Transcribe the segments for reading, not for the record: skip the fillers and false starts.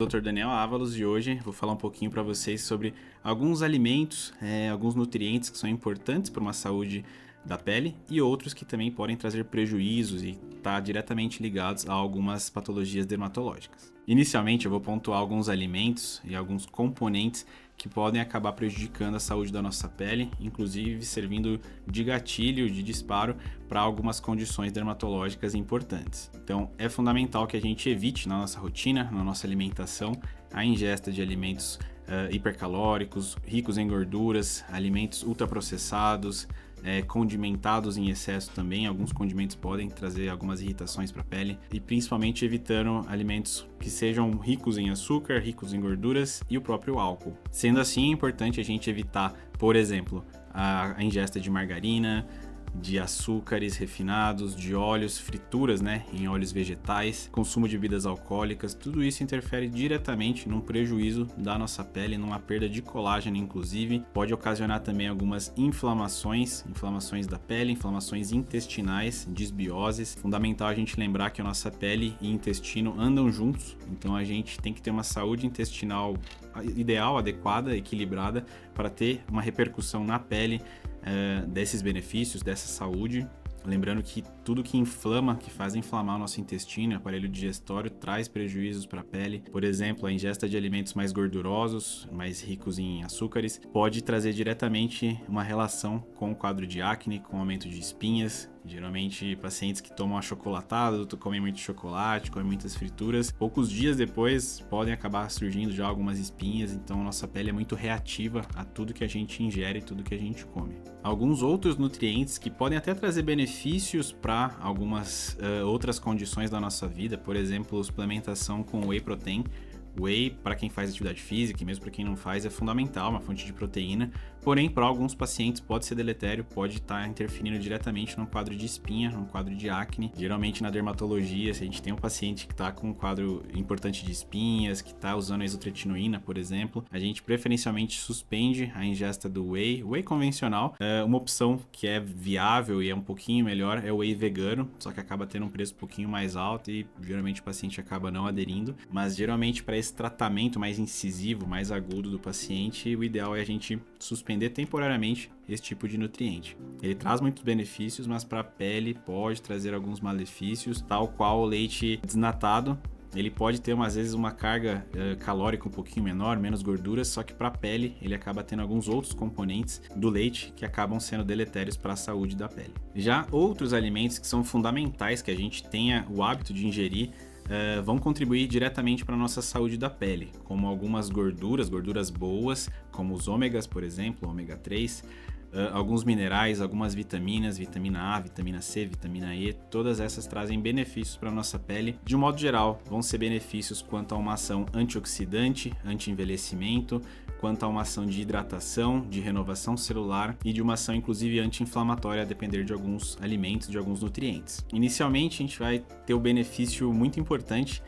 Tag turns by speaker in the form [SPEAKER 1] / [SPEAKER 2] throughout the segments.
[SPEAKER 1] Dr. Daniel Ávalos e hoje vou falar um pouquinho para vocês sobre alguns alimentos, alguns nutrientes que são importantes para uma saúde da pele e outros que também podem trazer prejuízos e estar diretamente ligados a algumas patologias dermatológicas. Inicialmente eu vou pontuar alguns alimentos e alguns componentes que podem acabar prejudicando a saúde da nossa pele, inclusive servindo de gatilho, de disparo para algumas condições dermatológicas importantes. Então é fundamental que a gente evite na nossa rotina, na nossa alimentação, a ingesta de alimentos hipercalóricos, ricos em gorduras, alimentos ultraprocessados, condimentados em excesso também. Alguns condimentos podem trazer algumas irritações para a pele e principalmente evitando alimentos que sejam ricos em açúcar, ricos em gorduras e o próprio álcool. Sendo assim, é importante a gente evitar, por exemplo, a ingesta de margarina, de açúcares refinados, de óleos, frituras, em óleos vegetais, consumo de bebidas alcoólicas. Tudo isso interfere diretamente num prejuízo da nossa pele, numa perda de colágeno, inclusive pode ocasionar também algumas inflamações da pele, inflamações intestinais, disbioses. Fundamental a gente lembrar que a nossa pele e intestino andam juntos, então a gente tem que ter uma saúde intestinal ideal, adequada, equilibrada para ter uma repercussão na pele desses benefícios, dessa saúde. Lembrando que tudo que inflama, que faz inflamar o nosso intestino, o aparelho digestório, traz prejuízos para a pele. Por exemplo, a ingesta de alimentos mais gordurosos, mais ricos em açúcares, pode trazer diretamente uma relação com o quadro de acne, com aumento de espinhas. Geralmente, pacientes que tomam achocolatado, comem muito chocolate, comem muitas frituras, poucos dias depois podem acabar surgindo já algumas espinhas, então nossa pele é muito reativa a tudo que a gente ingere e tudo que a gente come. Alguns outros nutrientes que podem até trazer benefícios para algumas outras condições da nossa vida, por exemplo, suplementação com whey protein. Whey, para quem faz atividade física e mesmo para quem não faz, é fundamental, uma fonte de proteína. Porém, para alguns pacientes pode ser deletério, pode estar interferindo diretamente num quadro de espinha, num quadro de acne. Geralmente na dermatologia, se a gente tem um paciente que está com um quadro importante de espinhas, que está usando a isotretinoína, por exemplo, a gente preferencialmente suspende a ingesta do whey. Whey convencional, uma opção que é viável e é um pouquinho melhor é o whey vegano, só que acaba tendo um preço um pouquinho mais alto e geralmente o paciente acaba não aderindo. Mas geralmente para esse tratamento mais incisivo, mais agudo do paciente, o ideal é a gente suspender temporariamente esse tipo de nutriente. Ele traz muitos benefícios, mas para a pele pode trazer alguns malefícios, tal qual o leite desnatado. Ele pode ter, às vezes, uma carga calórica um pouquinho menor, menos gorduras, só que para a pele ele acaba tendo alguns outros componentes do leite que acabam sendo deletérios para a saúde da pele. Já outros alimentos que são fundamentais que a gente tenha o hábito de ingerir vão contribuir diretamente para a nossa saúde da pele, como algumas gorduras boas, como os ômegas, por exemplo, ômega 3, alguns minerais, algumas vitaminas, vitamina A, vitamina C, vitamina E, todas essas trazem benefícios para a nossa pele. De um modo geral, vão ser benefícios quanto a uma ação antioxidante, anti-envelhecimento, quanto a uma ação de hidratação, de renovação celular e de uma ação inclusive anti-inflamatória a depender de alguns alimentos, de alguns nutrientes. Inicialmente a gente vai ter o benefício muito importante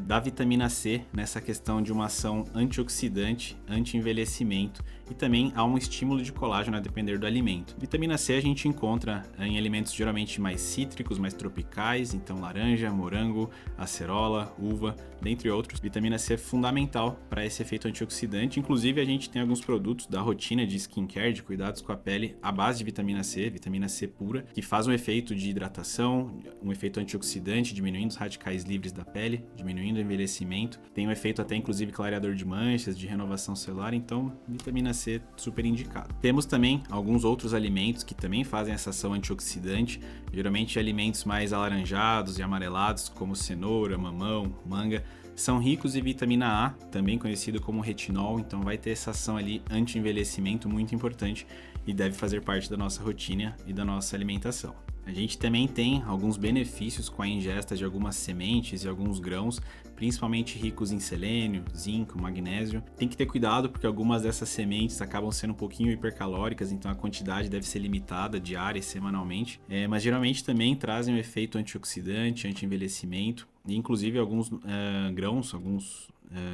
[SPEAKER 1] da vitamina C nessa questão de uma ação antioxidante, anti-envelhecimento e também há um estímulo de colágeno a depender do alimento. Vitamina C a gente encontra em alimentos geralmente mais cítricos, mais tropicais, então laranja, morango, acerola, uva, dentre outros. Vitamina C é fundamental para esse efeito antioxidante, inclusive a gente tem alguns produtos da rotina de skincare, de cuidados com a pele, à base de vitamina C pura, que faz um efeito de hidratação, um efeito antioxidante, diminuindo os radicais livres da pele, diminuindo o envelhecimento, tem um efeito até inclusive clareador de manchas, de renovação celular, então vitamina C super indicado. Temos também alguns outros alimentos que também fazem essa ação antioxidante, geralmente alimentos mais alaranjados e amarelados, como cenoura, mamão, manga, são ricos em vitamina A, também conhecido como retinol, então vai ter essa ação ali anti-envelhecimento muito importante e deve fazer parte da nossa rotina e da nossa alimentação. A gente também tem alguns benefícios com a ingesta de algumas sementes e alguns grãos, principalmente ricos em selênio, zinco, magnésio. Tem que ter cuidado porque algumas dessas sementes acabam sendo um pouquinho hipercalóricas, então a quantidade deve ser limitada diária e semanalmente, mas geralmente também trazem um efeito antioxidante, anti-envelhecimento, e inclusive alguns grãos, alguns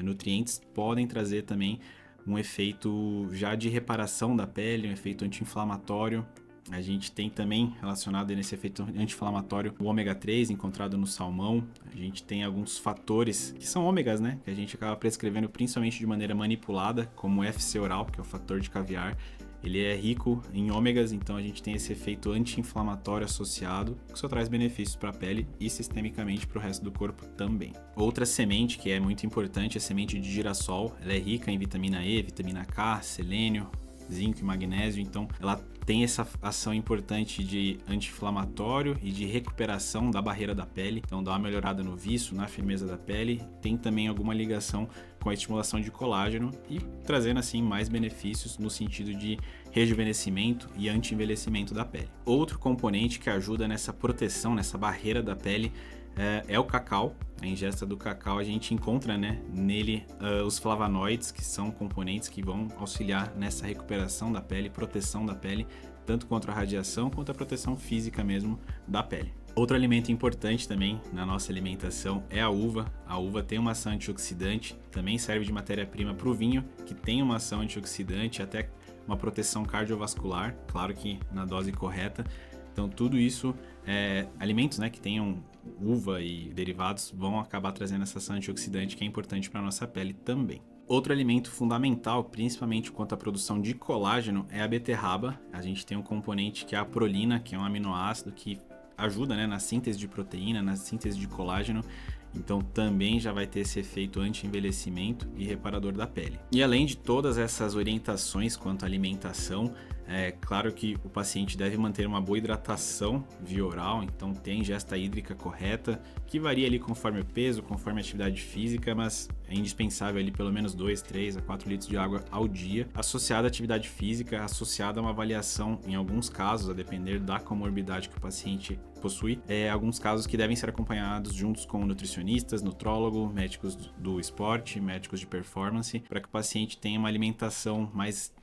[SPEAKER 1] nutrientes podem trazer também um efeito já de reparação da pele, um efeito anti-inflamatório, A gente tem também relacionado nesse efeito anti-inflamatório o ômega 3 encontrado no salmão. A gente tem alguns fatores que são ômegas, né? Que a gente acaba prescrevendo principalmente de maneira manipulada, como o FC oral, que é o fator de caviar. Ele é rico em ômegas, então a gente tem esse efeito anti-inflamatório associado, que só traz benefícios para a pele e sistemicamente para o resto do corpo também. Outra semente que é muito importante é a semente de girassol. Ela é rica em vitamina E, vitamina K, selênio, zinco e magnésio, então ela tem essa ação importante de anti-inflamatório e de recuperação da barreira da pele, então dá uma melhorada no viço, na firmeza da pele, tem também alguma ligação com a estimulação de colágeno e trazendo assim mais benefícios no sentido de rejuvenescimento e anti-envelhecimento da pele. Outro componente que ajuda nessa proteção, nessa barreira da pele é o cacau. A ingesta do cacau a gente encontra, né, nele os flavonoides, que são componentes que vão auxiliar nessa recuperação da pele, proteção da pele, tanto contra a radiação quanto a proteção física mesmo da pele. Outro alimento importante também na nossa alimentação é a uva. A uva tem uma ação antioxidante, também serve de matéria-prima para o vinho, que tem uma ação antioxidante, até uma proteção cardiovascular, claro que na dose correta. Então tudo isso, alimentos, né, que tenham uva e derivados vão acabar trazendo essa ação antioxidante que é importante para a nossa pele também. Outro alimento fundamental, principalmente quanto à produção de colágeno, é a beterraba. A gente tem um componente que é a prolina, que é um aminoácido que ajuda, né, na síntese de proteína, na síntese de colágeno. Então também já vai ter esse efeito anti-envelhecimento e reparador da pele. E além de todas essas orientações quanto à alimentação, é claro que o paciente deve manter uma boa hidratação via oral, então ter a ingesta hídrica correta, que varia ali conforme o peso, conforme a atividade física, mas é indispensável ali pelo menos 2, 3 a 4 litros de água ao dia, associada à atividade física, associada a uma avaliação, em alguns casos, a depender da comorbidade que o paciente possui, alguns casos que devem ser acompanhados juntos com nutricionistas, nutrólogo, médicos do esporte, médicos de performance, para que o paciente tenha uma alimentação mais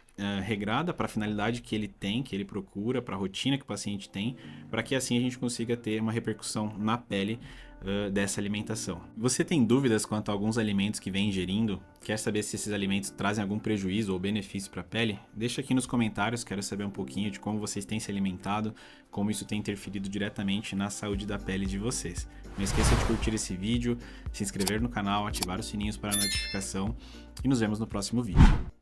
[SPEAKER 1] regrada para a finalidade que ele tem, que ele procura, para a rotina que o paciente tem, para que assim a gente consiga ter uma repercussão na pele dessa alimentação. Você tem dúvidas quanto a alguns alimentos que vem ingerindo? Quer saber se esses alimentos trazem algum prejuízo ou benefício para a pele? Deixa aqui nos comentários, quero saber um pouquinho de como vocês têm se alimentado, como isso tem interferido diretamente na saúde da pele de vocês. Não esqueça de curtir esse vídeo, se inscrever no canal, ativar os sininhos para a notificação e nos vemos no próximo vídeo.